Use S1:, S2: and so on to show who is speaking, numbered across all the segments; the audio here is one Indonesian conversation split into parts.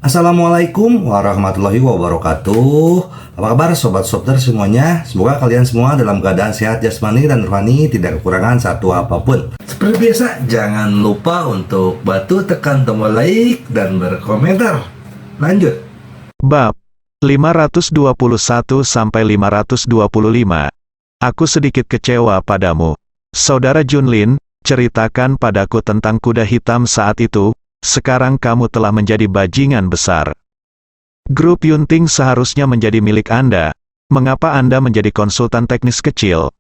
S1: Assalamualaikum warahmatullahi wabarakatuh. Apa kabar sobat Sopter semuanya? Semoga kalian semua dalam keadaan sehat jasmani dan rohani, tidak kekurangan satu apapun. Seperti biasa, jangan lupa untuk bantu tekan tombol like dan berkomentar. Lanjut.
S2: Bab 521-525. Aku sedikit kecewa padamu. Saudara Junlin, ceritakan padaku tentang kuda hitam saat itu. Sekarang kamu telah menjadi bajingan besar. Grup Yunting seharusnya menjadi milik Anda. Mengapa Anda menjadi konsultan teknis kecil?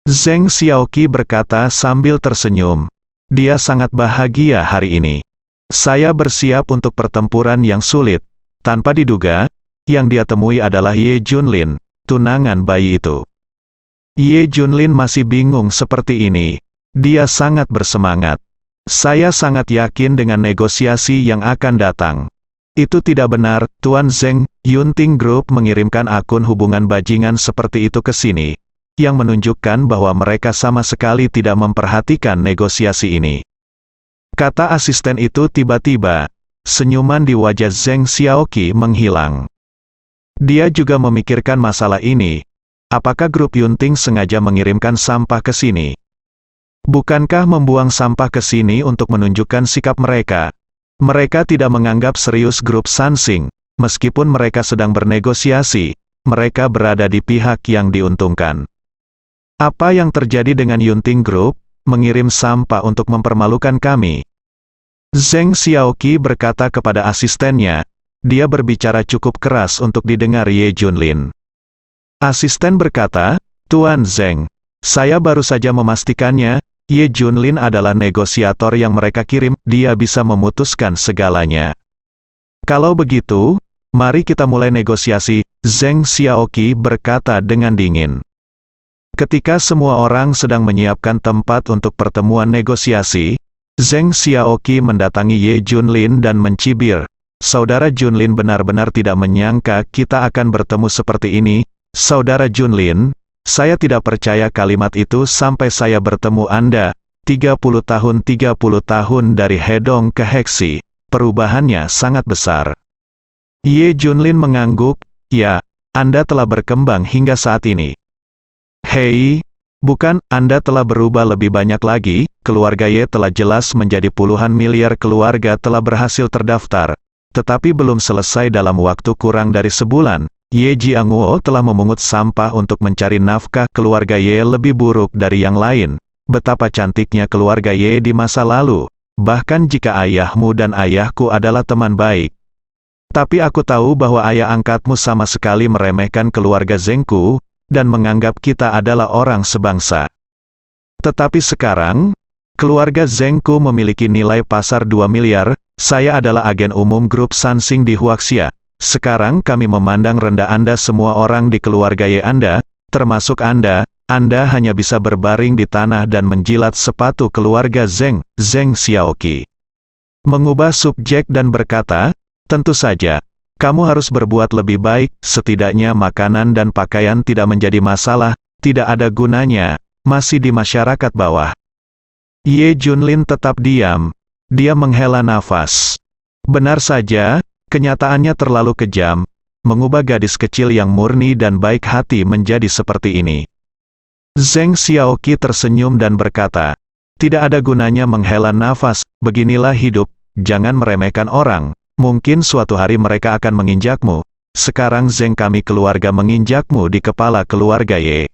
S2: Zheng Xiaoqi berkata sambil tersenyum. Dia sangat bahagia hari ini. Saya bersiap untuk pertempuran yang sulit. Tanpa diduga, yang dia temui adalah Ye Junlin, tunangan bayi itu. Ye Junlin masih bingung seperti ini. Dia sangat bersemangat. Saya sangat yakin dengan negosiasi yang akan datang. Itu tidak benar, Tuan Zheng. Yunting Group mengirimkan akun hubungan bajingan seperti itu ke sini, yang menunjukkan bahwa mereka sama sekali tidak memperhatikan negosiasi ini. Kata asisten itu tiba-tiba, senyuman di wajah Zheng Xiaoqi menghilang. Dia juga memikirkan masalah ini. Apakah grup Yunting sengaja mengirimkan sampah ke sini? Bukankah membuang sampah ke sini untuk menunjukkan sikap mereka? Mereka tidak menganggap serius grup Sansing. Meskipun mereka sedang bernegosiasi, mereka berada di pihak yang diuntungkan. Apa yang terjadi dengan Yunting Group? Mengirim sampah untuk mempermalukan kami. Zheng Xiaoqi berkata kepada asistennya. Dia berbicara cukup keras untuk didengar Ye Junlin. Asisten berkata, Tuan Zheng, saya baru saja memastikannya. Ye Junlin adalah negosiator yang mereka kirim, dia bisa memutuskan segalanya. Kalau begitu, mari kita mulai negosiasi, Zheng Xiaoqi berkata dengan dingin. Ketika semua orang sedang menyiapkan tempat untuk pertemuan negosiasi, Zheng Xiaoqi mendatangi Ye Junlin dan mencibir, Saudara Junlin benar-benar tidak menyangka kita akan bertemu seperti ini, Saudara Junlin. Saya tidak percaya kalimat itu sampai saya bertemu Anda. 30 tahun dari Hedong ke Heksi. Perubahannya sangat besar. Ye Junlin mengangguk. Ya, Anda telah berkembang hingga saat ini. Hei, bukan, Anda telah berubah lebih banyak lagi. Keluarga Ye telah jelas menjadi puluhan miliar keluarga telah berhasil terdaftar. Tetapi belum selesai dalam waktu kurang dari sebulan. Ye Jianguo telah memungut sampah untuk mencari nafkah. Keluarga Ye lebih buruk dari yang lain. Betapa cantiknya keluarga Ye di masa lalu. Bahkan jika ayahmu dan ayahku adalah teman baik. Tapi aku tahu bahwa ayah angkatmu sama sekali meremehkan keluarga Zhengku, dan menganggap kita adalah orang sebangsa. Tetapi sekarang, keluarga Zhengku memiliki nilai pasar 2 miliar, saya adalah agen umum grup Sansing di Huaxia. Sekarang kami memandang rendah Anda semua orang di keluarga Ye Anda, termasuk Anda hanya bisa berbaring di tanah dan menjilat sepatu keluarga Zheng Xiaoqi. Mengubah subjek dan berkata, tentu saja, kamu harus berbuat lebih baik, setidaknya makanan dan pakaian tidak menjadi masalah, tidak ada gunanya, masih di masyarakat bawah. Ye Junlin tetap diam, dia menghela nafas. Benar saja, kenyataannya terlalu kejam, mengubah gadis kecil yang murni dan baik hati menjadi seperti ini. Zheng Xiaoqi tersenyum dan berkata, tidak ada gunanya menghela nafas, beginilah hidup, jangan meremehkan orang, mungkin suatu hari mereka akan menginjakmu, sekarang Zheng kami keluarga menginjakmu di kepala keluarga Ye.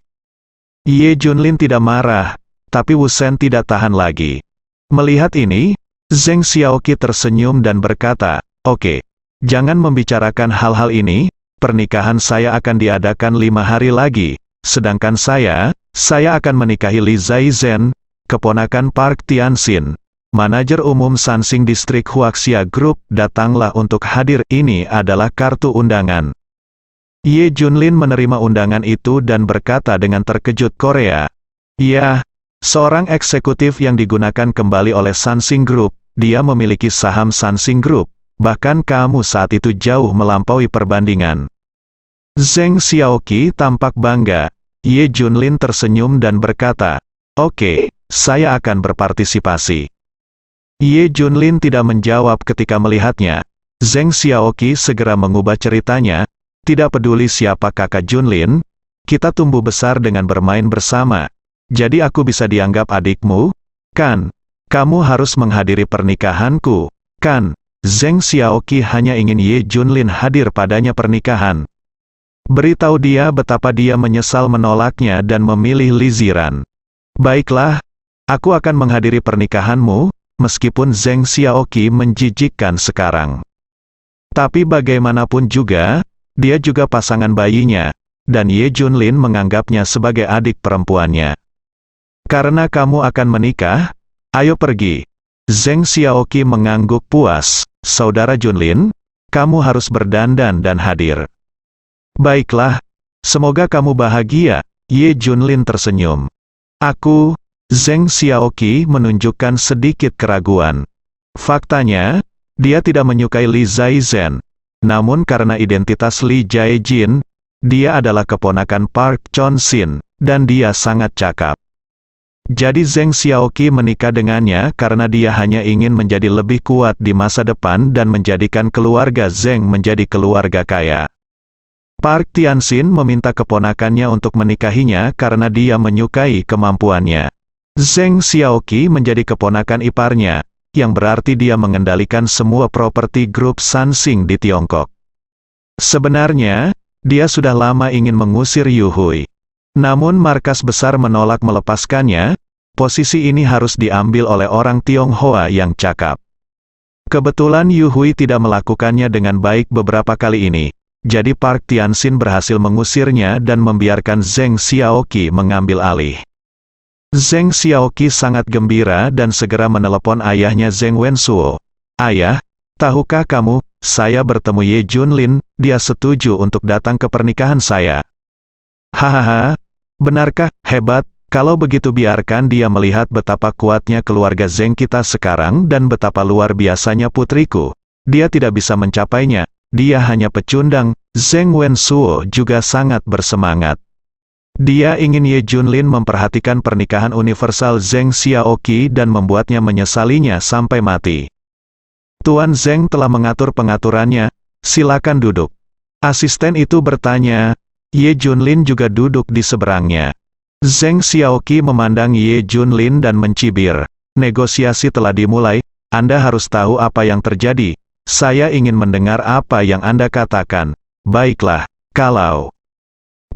S2: Ye Junlin tidak marah, tapi Wu Shen tidak tahan lagi. Melihat ini, Zheng Xiaoqi tersenyum dan berkata, oke. Jangan membicarakan hal-hal ini, pernikahan saya akan diadakan 5 hari lagi, sedangkan saya akan menikahi Li Zaizhen, keponakan Park Tianxin, manajer umum Sansing Distrik Huaxia Group, datanglah untuk hadir, ini adalah kartu undangan. Ye Junlin menerima undangan itu dan berkata dengan terkejut Korea. Ya, seorang eksekutif yang digunakan kembali oleh Sansing Group, dia memiliki saham Sansing Group. Bahkan kamu saat itu jauh melampaui perbandingan. Zheng Xiaoqi tampak bangga. Ye Junlin tersenyum dan berkata, oke, saya akan berpartisipasi. Ye Junlin tidak menjawab ketika melihatnya. Zheng Xiaoqi segera mengubah ceritanya, tidak peduli siapa kakak Junlin, kita tumbuh besar dengan bermain bersama. Jadi aku bisa dianggap adikmu, kan? Kamu harus menghadiri pernikahanku, kan? Zheng Xiaoqi hanya ingin Ye Junlin hadir padanya pernikahan. Beritahu dia betapa dia menyesal menolaknya dan memilih Li Ziran. Baiklah, aku akan menghadiri pernikahanmu, meskipun Zheng Xiaoqi menjijikkan sekarang. Tapi bagaimanapun juga, dia juga pasangan bayinya, dan Ye Junlin menganggapnya sebagai adik perempuannya. Karena kamu akan menikah, ayo pergi. Zheng Xiaoqi mengangguk puas. Saudara Junlin, kamu harus berdandan dan hadir. Baiklah, semoga kamu bahagia. Ye Junlin tersenyum. Aku, Zheng Xiaoqi menunjukkan sedikit keraguan. Faktanya, dia tidak menyukai Li Zaizhen. Namun karena identitas Li Jaejin, dia adalah keponakan Park Chon-sin, dan dia sangat cakap. Jadi Zheng Xiaoqi menikah dengannya karena dia hanya ingin menjadi lebih kuat di masa depan dan menjadikan keluarga Zheng menjadi keluarga kaya. Park Tianxin meminta keponakannya untuk menikahinya karena dia menyukai kemampuannya. Zheng Xiaoqi menjadi keponakan iparnya, yang berarti dia mengendalikan semua properti grup Sansing di Tiongkok. Sebenarnya, dia sudah lama ingin mengusir Yu Hui. Namun markas besar menolak melepaskannya, posisi ini harus diambil oleh orang Tionghoa yang cakap. Kebetulan Yu Hui tidak melakukannya dengan baik beberapa kali ini, jadi Park Tianxin berhasil mengusirnya dan membiarkan Zheng Xiaoqi mengambil alih. Zheng Xiaoqi sangat gembira dan segera menelepon ayahnya Zheng Wensuo. Ayah, tahukah kamu, saya bertemu Ye Junlin, dia setuju untuk datang ke pernikahan saya. Hahaha, benarkah? Hebat, kalau begitu biarkan dia melihat betapa kuatnya keluarga Zheng kita sekarang dan betapa luar biasanya putriku. Dia tidak bisa mencapainya, dia hanya pecundang. Zheng Wensuo juga sangat bersemangat. Dia ingin Ye Junlin memperhatikan pernikahan universal Zheng Xiaoqi dan membuatnya menyesalinya sampai mati. Tuan Zheng telah mengatur pengaturannya, silakan duduk. Asisten itu bertanya. Ye Junlin juga duduk di seberangnya. Zheng Xiaoqi memandang Ye Junlin dan mencibir. Negosiasi telah dimulai, Anda harus tahu apa yang terjadi. Saya ingin mendengar apa yang Anda katakan. Baiklah, kalau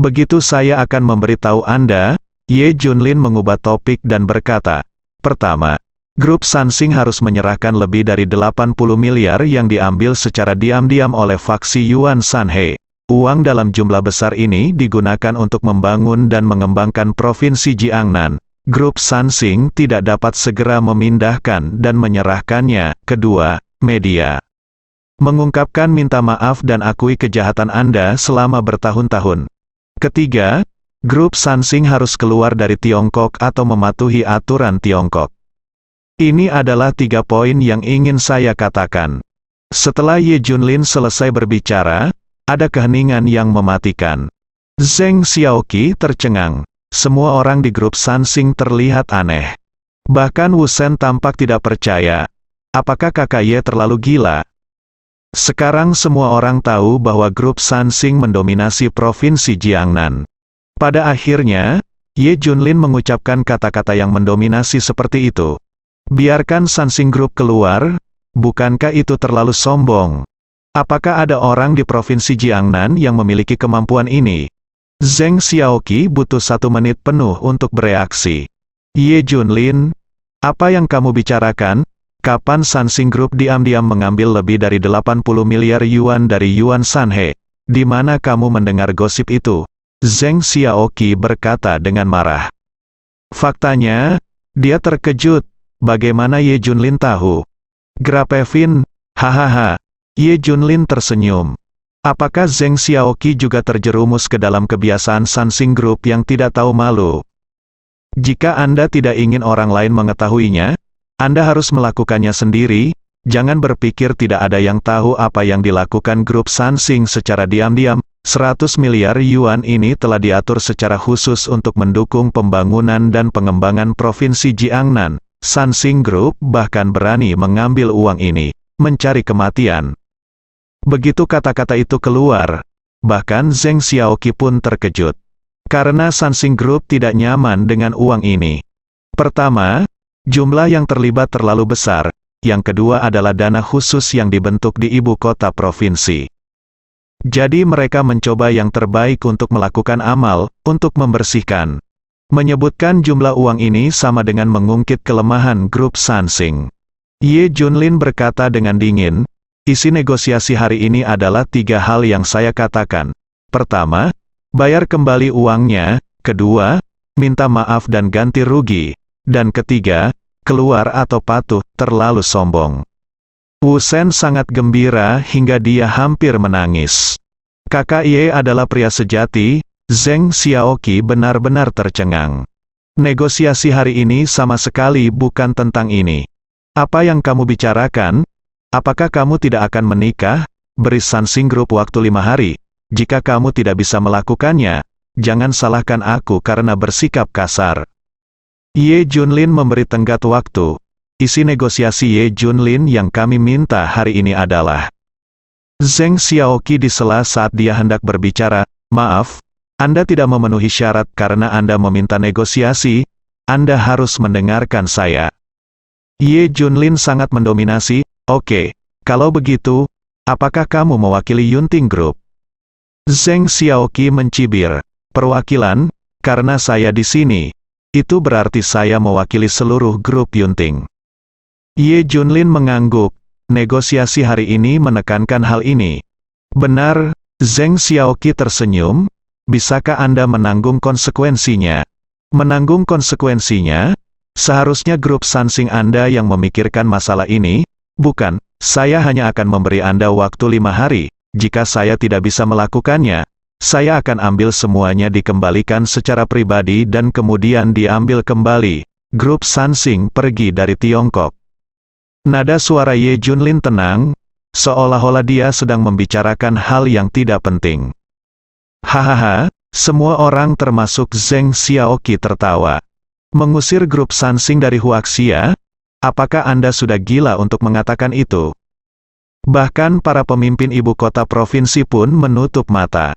S2: begitu saya akan memberitahu Anda. Ye Junlin mengubah topik dan berkata, pertama, grup Sansing harus menyerahkan lebih dari 80 miliar yang diambil secara diam-diam oleh faksi Yuan Sanhe. Uang dalam jumlah besar ini digunakan untuk membangun dan mengembangkan Provinsi Jiangnan. Grup Sansing tidak dapat segera memindahkan dan menyerahkannya. Kedua, media mengungkapkan minta maaf dan akui kejahatan Anda selama bertahun-tahun. Ketiga, grup Sansing harus keluar dari Tiongkok atau mematuhi aturan Tiongkok. Ini adalah 3 poin yang ingin saya katakan. Setelah Ye Junlin selesai berbicara, ada keheningan yang mematikan. Zheng Xiaoqi tercengang. Semua orang di grup Sansing terlihat aneh. Bahkan Wu Shen tampak tidak percaya. Apakah kakak Ye terlalu gila? Sekarang semua orang tahu bahwa grup Sansing mendominasi Provinsi Jiangnan. Pada akhirnya, Ye Junlin mengucapkan kata-kata yang mendominasi seperti itu. Biarkan Sansing Group keluar, bukankah itu terlalu sombong? Apakah ada orang di Provinsi Jiangnan yang memiliki kemampuan ini? Zheng Xiaoqi butuh 1 menit penuh untuk bereaksi. Ye Junlin, apa yang kamu bicarakan? Kapan Sansing Group diam-diam mengambil lebih dari 80 miliar yuan dari Yuan Sanhe? Di mana kamu mendengar gosip itu? Zheng Xiaoqi berkata dengan marah. Faktanya, dia terkejut. Bagaimana Ye Junlin tahu? Grapevin, hahaha. Ye Junlin tersenyum. Apakah Zheng Xiaoqi juga terjerumus ke dalam kebiasaan Sansing Group yang tidak tahu malu? Jika Anda tidak ingin orang lain mengetahuinya, Anda harus melakukannya sendiri. Jangan berpikir tidak ada yang tahu apa yang dilakukan grup Sansing secara diam-diam. 100 miliar yuan ini telah diatur secara khusus untuk mendukung pembangunan dan pengembangan Provinsi Jiangnan. Sansing Group bahkan berani mengambil uang ini, mencari kematian. Begitu kata-kata itu keluar, bahkan Zheng Xiaoqi pun terkejut. Karena Sansing Group tidak nyaman dengan uang ini. Pertama, jumlah yang terlibat terlalu besar. Yang kedua adalah dana khusus yang dibentuk di ibu kota provinsi. Jadi mereka mencoba yang terbaik untuk melakukan amal, untuk membersihkan. Menyebutkan jumlah uang ini sama dengan mengungkit kelemahan grup Sansing. Ye Junlin berkata dengan dingin, isi negosiasi hari ini adalah 3 hal yang saya katakan. Pertama, bayar kembali uangnya. Kedua, minta maaf dan ganti rugi. Dan ketiga, keluar atau patuh, terlalu sombong. Wu Shen sangat gembira hingga dia hampir menangis. Kakak Ye adalah pria sejati. Zheng Xiaoqi benar-benar tercengang. Negosiasi hari ini sama sekali bukan tentang ini. Apa yang kamu bicarakan? Apakah kamu tidak akan menikah? Beri Sansing Group waktu 5 hari. Jika kamu tidak bisa melakukannya, jangan salahkan aku karena bersikap kasar. Ye Junlin memberi tenggat waktu. Isi negosiasi Ye Junlin yang kami minta hari ini adalah. Zheng Xiaoqi disela saat dia hendak berbicara, maaf, Anda tidak memenuhi syarat karena Anda meminta negosiasi, Anda harus mendengarkan saya. Ye Junlin sangat mendominasi, oke, kalau begitu, apakah kamu mewakili Yunting Group? Zheng Xiaoqi mencibir, perwakilan, karena saya di sini, itu berarti saya mewakili seluruh grup Yunting. Ye Junlin mengangguk, negosiasi hari ini menekankan hal ini. Benar, Zheng Xiaoqi tersenyum, bisakah Anda menanggung konsekuensinya? Menanggung konsekuensinya? Seharusnya grup Sansing Anda yang memikirkan masalah ini, bukan, saya hanya akan memberi Anda waktu 5 hari, jika saya tidak bisa melakukannya, saya akan ambil semuanya dikembalikan secara pribadi dan kemudian diambil kembali. Grup Sansing pergi dari Tiongkok. Nada suara Ye Junlin tenang, seolah-olah dia sedang membicarakan hal yang tidak penting. Hahaha, semua orang termasuk Zheng Xiaoqi tertawa. Mengusir grup Sansing dari Huaxia? Apakah Anda sudah gila untuk mengatakan itu? Bahkan para pemimpin ibu kota provinsi pun menutup mata.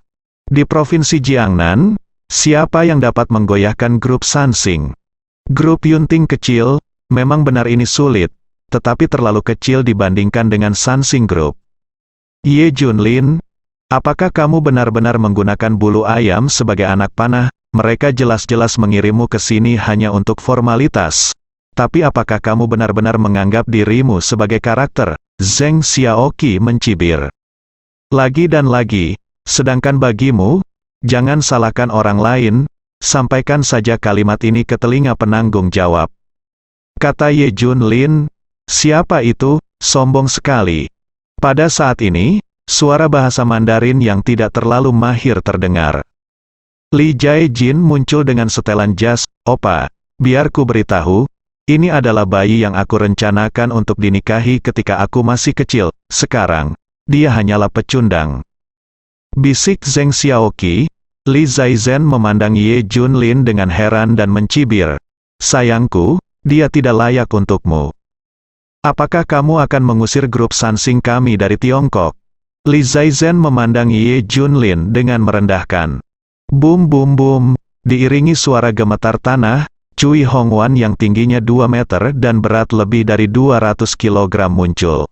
S2: Di Provinsi Jiangnan, siapa yang dapat menggoyahkan grup Sansing? Grup Yunting kecil, memang benar ini sulit, tetapi terlalu kecil dibandingkan dengan Sansing Group. Ye Junlin, apakah kamu benar-benar menggunakan bulu ayam sebagai anak panah? Mereka jelas-jelas mengirimmu ke sini hanya untuk formalitas. Tapi apakah kamu benar-benar menganggap dirimu sebagai karakter? Zheng Xiaoqi mencibir. Lagi dan lagi. Sedangkan bagimu, jangan salahkan orang lain, sampaikan saja kalimat ini ke telinga penanggung jawab. Kata Ye Junlin, siapa itu, sombong sekali. Pada saat ini, suara bahasa Mandarin yang tidak terlalu mahir terdengar. Li Jaijin muncul dengan setelan jas, opa, biar ku beritahu, ini adalah bayi yang aku rencanakan untuk dinikahi ketika aku masih kecil, sekarang, dia hanyalah pecundang. Bisik Zheng Xiaoqi, Li Zaizhen memandang Ye Junlin dengan heran dan mencibir. Sayangku, dia tidak layak untukmu. Apakah kamu akan mengusir grup Sansing kami dari Tiongkok? Li Zaizhen memandang Ye Junlin dengan merendahkan. Bum bum bum, diiringi suara gemetar tanah, Cui Hongwan yang tingginya 2 meter dan berat lebih dari 200 kg muncul.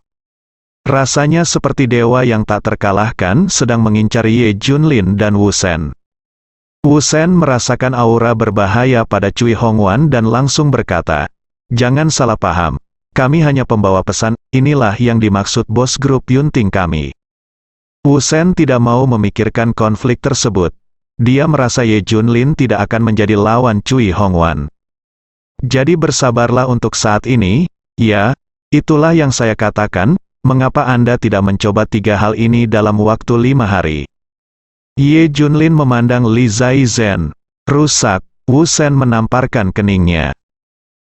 S2: Rasanya seperti dewa yang tak terkalahkan sedang mengincar Ye Junlin dan Wu Shen. Wu Shen merasakan aura berbahaya pada Cui Hongwan dan langsung berkata, jangan salah paham, kami hanya pembawa pesan, inilah yang dimaksud bos grup Yunting kami. Wu Shen tidak mau memikirkan konflik tersebut. Dia merasa Ye Junlin tidak akan menjadi lawan Cui Hongwan. Jadi bersabarlah untuk saat ini, ya, itulah yang saya katakan. Mengapa Anda tidak mencoba 3 hal ini dalam waktu 5 hari? Ye Junlin memandang Li Zaizhen. Rusak, Wu Shen menamparkan keningnya.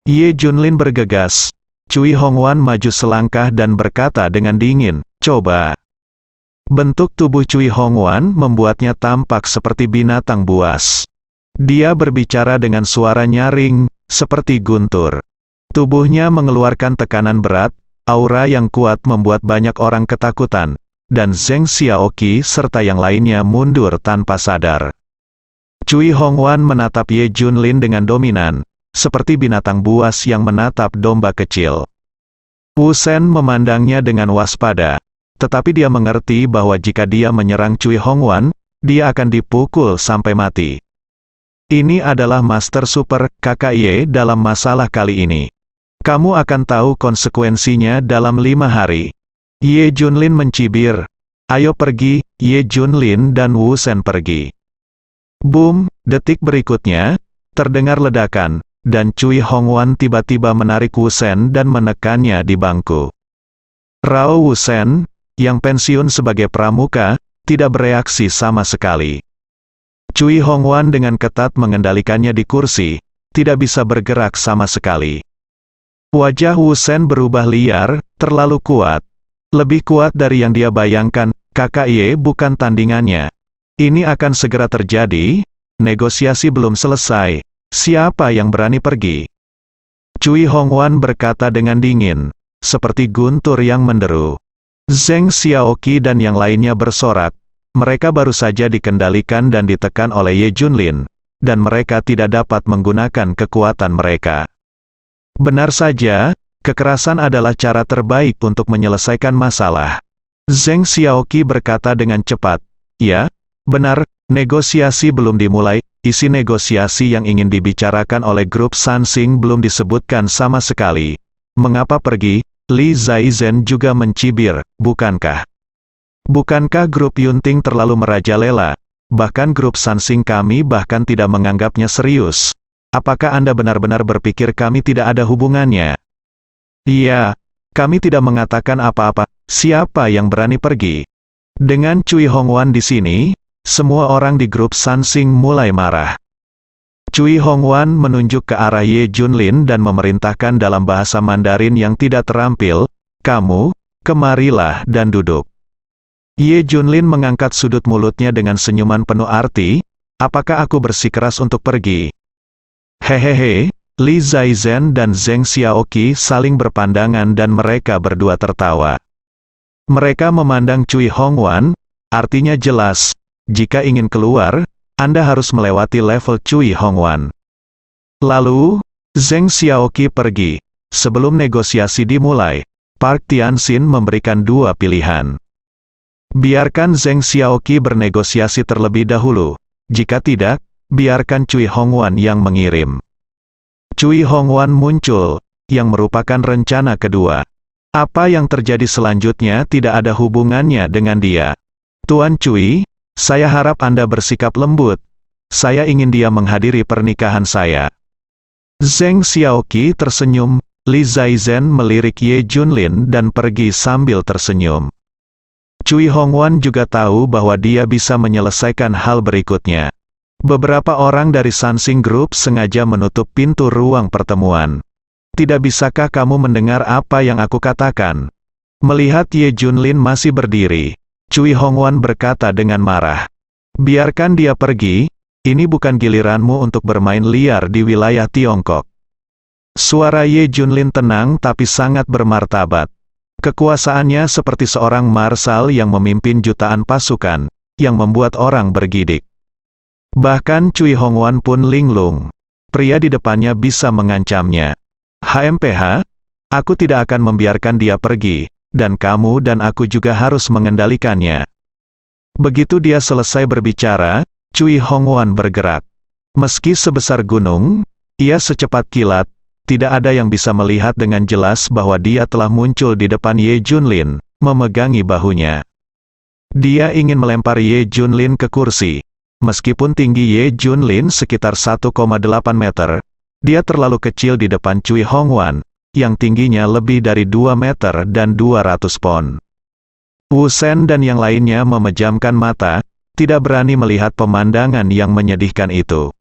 S2: Ye Junlin bergegas. Cui Hongwan maju selangkah dan berkata dengan dingin, coba. Bentuk tubuh Cui Hongwan membuatnya tampak seperti binatang buas. Dia berbicara dengan suara nyaring, seperti guntur. Tubuhnya mengeluarkan tekanan berat. Aura yang kuat membuat banyak orang ketakutan. dan Zheng Xiaoqi serta yang lainnya mundur tanpa sadar. Cui Hongwan menatap Ye Junlin dengan dominan, seperti binatang buas yang menatap domba kecil. Wu Shen memandangnya dengan waspada, tetapi dia mengerti bahwa jika dia menyerang Cui Hongwan, dia akan dipukul sampai mati. Ini adalah Master Super KKY dalam masalah kali ini. Kamu akan tahu konsekuensinya dalam 5 hari. Ye Junlin mencibir. Ayo pergi, Ye Junlin dan Wu Shen pergi. Boom, detik berikutnya, terdengar ledakan, dan Cui Hongwan tiba-tiba menarik Wu Shen dan menekannya di bangku. Rao Wu Shen, yang pensiun sebagai pramuka, tidak bereaksi sama sekali. Cui Hongwan dengan ketat mengendalikannya di kursi, tidak bisa bergerak sama sekali. Wajah Wu Shen berubah liar, terlalu kuat. Lebih kuat dari yang dia bayangkan, KKY bukan tandingannya. Ini akan segera terjadi, negosiasi belum selesai, siapa yang berani pergi? Cui Hongwan berkata dengan dingin, seperti guntur yang menderu. Zheng Xiaoqi dan yang lainnya bersorak, mereka baru saja dikendalikan dan ditekan oleh Ye Junlin, dan mereka tidak dapat menggunakan kekuatan mereka. Benar saja, kekerasan adalah cara terbaik untuk menyelesaikan masalah. Zheng Xiaoqi berkata dengan cepat, ya, benar, negosiasi belum dimulai, isi negosiasi yang ingin dibicarakan oleh grup Sansing belum disebutkan sama sekali. Mengapa pergi? Li Zaizhen juga mencibir, bukankah? Bukankah grup Yunting terlalu merajalela? Bahkan grup Sansing kami bahkan tidak menganggapnya serius. Apakah Anda benar-benar berpikir kami tidak ada hubungannya? Iya, kami tidak mengatakan apa-apa, siapa yang berani pergi? Dengan Cui Hongwan di sini, semua orang di grup Sansing mulai marah. Cui Hongwan menunjuk ke arah Ye Junlin dan memerintahkan dalam bahasa Mandarin yang tidak terampil, kamu, kemarilah dan duduk. Ye Junlin mengangkat sudut mulutnya dengan senyuman penuh arti, apakah aku bersikeras untuk pergi? Hehehe, Li Zaizhen dan Zheng Xiaoqi saling berpandangan dan mereka berdua tertawa. Mereka memandang Cui Hongwan, artinya jelas, jika ingin keluar, Anda harus melewati level Cui Hongwan. Lalu, Zheng Xiaoqi pergi. Sebelum negosiasi dimulai, Park Tianxin memberikan 2 pilihan. Biarkan Zheng Xiaoqi bernegosiasi terlebih dahulu. Jika tidak, biarkan Cui Hongwan yang mengirim. Cui Hongwan muncul, yang merupakan rencana kedua. Apa yang terjadi selanjutnya tidak ada hubungannya dengan dia. Tuan Cui, saya harap Anda bersikap lembut. Saya ingin dia menghadiri pernikahan saya. Zheng Xiaoqi tersenyum, Li Zaizhen melirik Ye Junlin dan pergi sambil tersenyum. Cui Hongwan juga tahu bahwa dia bisa menyelesaikan hal berikutnya. Beberapa orang dari Sansing Group sengaja menutup pintu ruang pertemuan. Tidak bisakah kamu mendengar apa yang aku katakan? Melihat Ye Junlin masih berdiri, Cui Hongwan berkata dengan marah. Biarkan dia pergi, ini bukan giliranmu untuk bermain liar di wilayah Tiongkok. Suara Ye Junlin tenang tapi sangat bermartabat. Kekuasaannya seperti seorang marsal yang memimpin jutaan pasukan, yang membuat orang bergidik. Bahkan Cui Hongwan pun linglung. Pria di depannya bisa mengancamnya. HMPH, aku tidak akan membiarkan dia pergi, dan kamu dan aku juga harus mengendalikannya. Begitu dia selesai berbicara, Cui Hongwan bergerak. Meski sebesar gunung, ia secepat kilat, tidak ada yang bisa melihat dengan jelas bahwa dia telah muncul di depan Ye Junlin, memegangi bahunya. Dia ingin melempar Ye Junlin ke kursi. Meskipun tinggi Ye Junlin sekitar 1,8 meter, dia terlalu kecil di depan Cui Hongwan, yang tingginya lebih dari 2 meter dan 200 pon. Wu Shen dan yang lainnya memejamkan mata, tidak berani melihat pemandangan yang menyedihkan itu.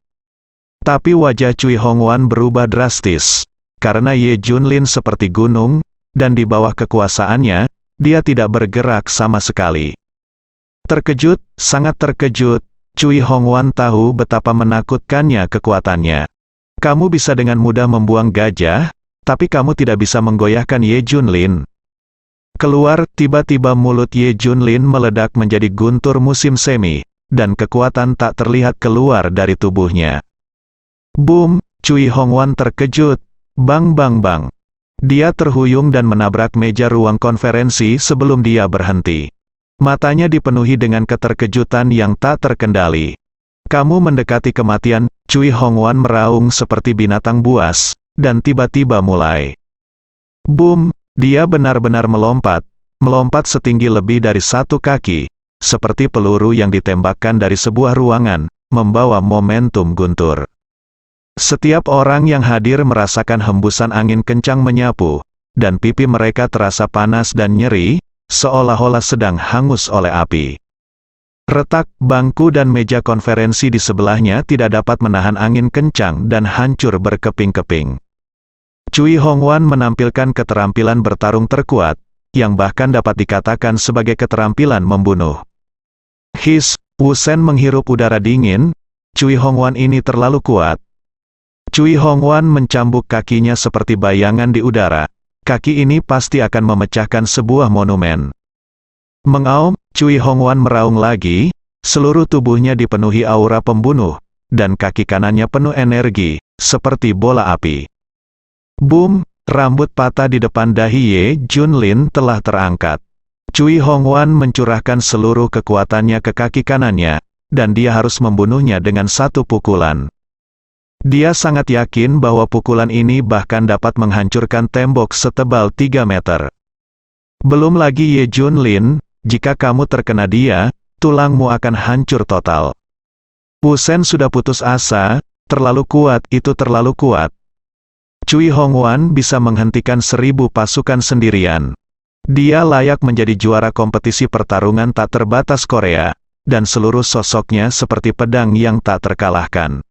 S2: Tapi wajah Cui Hongwan berubah drastis, karena Ye Junlin seperti gunung, dan di bawah kekuasaannya, dia tidak bergerak sama sekali. Terkejut, sangat terkejut, Cui Hongwan tahu betapa menakutkannya kekuatannya. Kamu bisa dengan mudah membuang gajah, tapi kamu tidak bisa menggoyahkan Ye Junlin. Keluar, tiba-tiba mulut Ye Junlin meledak menjadi guntur musim semi, dan kekuatan tak terlihat keluar dari tubuhnya. Boom! Cui Hongwan terkejut. Bang bang bang. Dia terhuyung dan menabrak meja ruang konferensi sebelum dia berhenti. Matanya dipenuhi dengan keterkejutan yang tak terkendali. Kamu mendekati kematian, Cui Hongwan meraung seperti binatang buas, dan tiba-tiba mulai. Boom! Dia benar-benar melompat setinggi lebih dari 1 kaki, seperti peluru yang ditembakkan dari sebuah ruangan, membawa momentum guntur. Setiap orang yang hadir merasakan hembusan angin kencang menyapu, dan pipi mereka terasa panas dan nyeri, seolah-olah sedang hangus oleh api. Retak, bangku dan meja konferensi di sebelahnya tidak dapat menahan angin kencang dan hancur berkeping-keping. Cui Hongwan menampilkan keterampilan bertarung terkuat, yang bahkan dapat dikatakan sebagai keterampilan membunuh. His, Wu Shen menghirup udara dingin, Cui Hongwan ini terlalu kuat. Cui Hongwan mencambuk kakinya seperti bayangan di udara, kaki ini pasti akan memecahkan sebuah monumen. Mengaum, Cui Hongwan meraung lagi, seluruh tubuhnya dipenuhi aura pembunuh, dan kaki kanannya penuh energi, seperti bola api. Boom! Rambut patah di depan dahi Ye Junlin telah terangkat. Cui Hongwan mencurahkan seluruh kekuatannya ke kaki kanannya, dan dia harus membunuhnya dengan 1 pukulan. Dia sangat yakin bahwa pukulan ini bahkan dapat menghancurkan tembok setebal 3 meter. Belum lagi Ye Junlin, jika kamu terkena dia, tulangmu akan hancur total. Wu Shen sudah putus asa, terlalu kuat, itu terlalu kuat. Cui Hongwan bisa menghentikan 1000 pasukan sendirian. Dia layak menjadi juara kompetisi pertarungan tak terbatas Korea, dan seluruh sosoknya seperti pedang yang tak terkalahkan.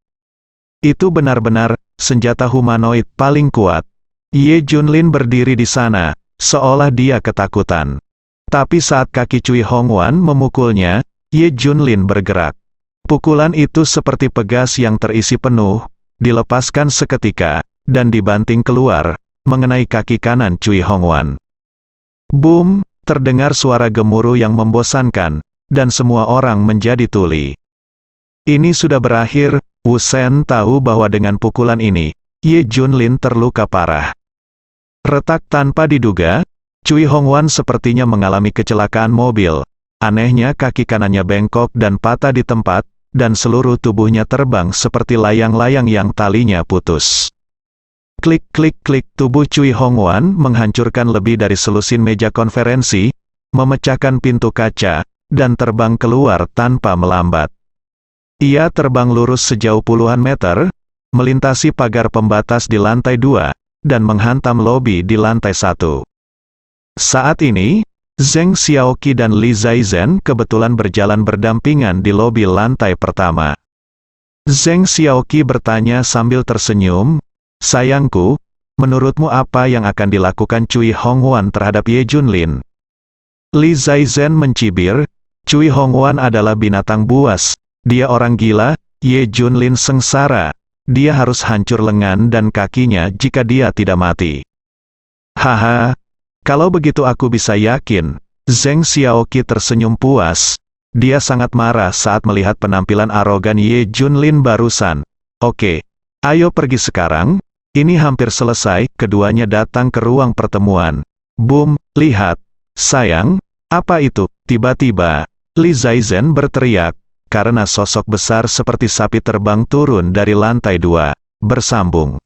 S2: Itu benar-benar senjata humanoid paling kuat. Ye Junlin berdiri di sana, seolah dia ketakutan. Tapi saat kaki Cui Hongwan memukulnya, Ye Junlin bergerak. Pukulan itu seperti pegas yang terisi penuh, dilepaskan seketika, dan dibanting keluar, mengenai kaki kanan Cui Hongwan. Boom! Terdengar suara gemuruh yang membosankan, dan semua orang menjadi tuli. Ini sudah berakhir. Wu Shen tahu bahwa dengan pukulan ini, Ye Junlin terluka parah. Retak tanpa diduga, Cui Hongwan sepertinya mengalami kecelakaan mobil. Anehnya kaki kanannya bengkok dan patah di tempat, dan seluruh tubuhnya terbang seperti layang-layang yang talinya putus. Klik klik klik, tubuh Cui Hongwan menghancurkan lebih dari selusin meja konferensi, memecahkan pintu kaca, dan terbang keluar tanpa melambat. Ia terbang lurus sejauh puluhan meter, melintasi pagar pembatas di lantai 2, dan menghantam lobi di lantai 1. Saat ini, Zheng Xiaoqi dan Li Zaizhen kebetulan berjalan berdampingan di lobi lantai pertama. Zheng Xiaoqi bertanya sambil tersenyum, "Sayangku, menurutmu apa yang akan dilakukan Cui Hongwan terhadap Ye Junlin?" Li Zaizhen mencibir, "Cui Hongwan adalah binatang buas. Dia orang gila, Ye Junlin sengsara. Dia harus hancur lengan dan kakinya jika dia tidak mati." "Haha, kalau begitu aku bisa yakin." Zheng Xiaoqi tersenyum puas. Dia sangat marah saat melihat penampilan arogan Ye Junlin barusan. "Oke, ayo pergi sekarang. Ini hampir selesai." Keduanya datang ke ruang pertemuan. Boom! Lihat. "Sayang, apa itu?" Tiba-tiba, Li Zaizhen berteriak, karena sosok besar seperti sapi terbang turun dari lantai 2. Bersambung.